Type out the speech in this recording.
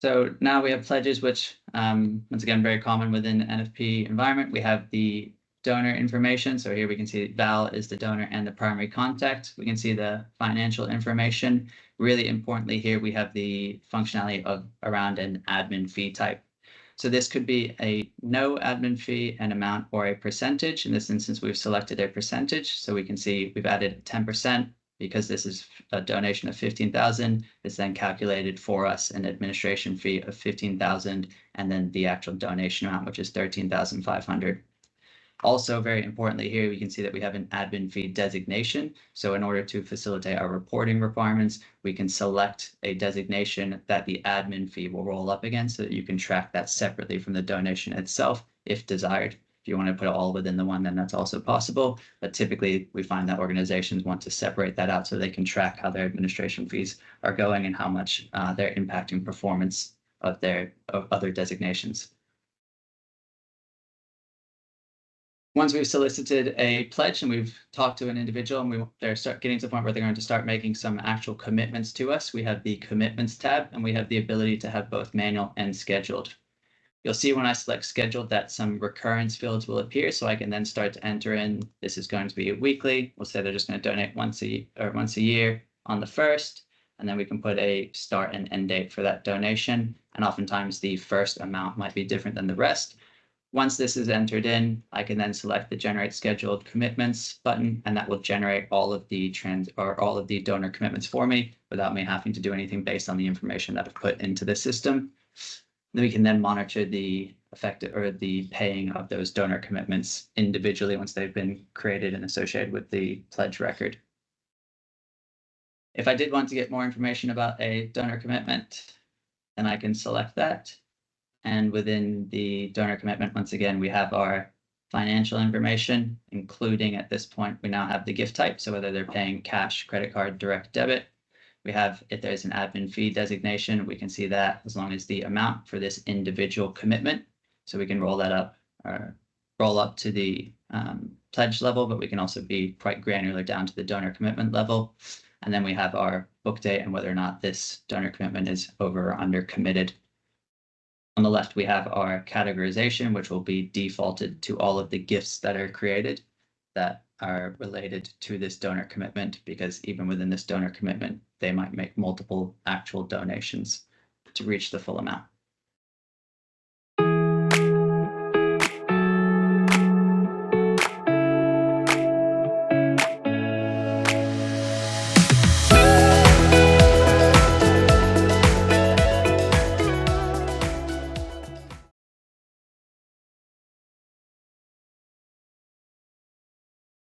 So now we have pledges, which once again, very common within the NFP environment. We have the donor information. So here we can see Val is the donor and the primary contact. We can see the financial information. Really importantly here, we have the functionality of around an admin fee type. So this could be a no admin fee, an amount, or a percentage. In this instance, we've selected a percentage. So we can see we've added 10%. Because this is a donation of 15,000, it's then calculated for us an administration fee of 15,000, and then the actual donation amount, which is 13,500. Also, very importantly here, we can see that we have an admin fee designation. So in order to facilitate our reporting requirements, we can select a designation that the admin fee will roll up against so that you can track that separately from the donation itself if desired. If you want to put it all within the one, then that's also possible. But typically, we find that organizations want to separate that out so they can track how their administration fees are going and how much they're impacting performance of other designations. Once we've solicited a pledge and we've talked to an individual and they're getting to the point where they're going to start making some actual commitments to us, we have the commitments tab and we have the ability to have both manual and scheduled. You'll see when I select scheduled that some recurrence fields will appear, so I can then start to enter in, this is going to be weekly. We'll say they're just going to donate once a year on the 1st, and then we can put a start and end date for that donation. And oftentimes the first amount might be different than the rest. Once this is entered in, I can then select the generate scheduled commitments button, and that will generate all of the donor commitments for me without me having to do anything based on the information that I've put into the system. Then we can then monitor the effective or the paying of those donor commitments individually once they've been created and associated with the pledge record. If I did want to get more information about a donor commitment, then I can select that. And within the donor commitment, once again, we have our financial information, including at this point, we now have the gift type. So whether they're paying cash, credit card, direct debit. We have, if there's an admin fee designation, we can see that as long as the amount for this individual commitment. So we can roll that up or roll up to the pledge level, but we can also be quite granular down to the donor commitment level. And then we have our book date and whether or not this donor commitment is over or under committed. On the left, we have our categorization, which will be defaulted to all of the gifts that are created that are related to this donor commitment, because even within this donor commitment, they might make multiple actual donations to reach the full amount.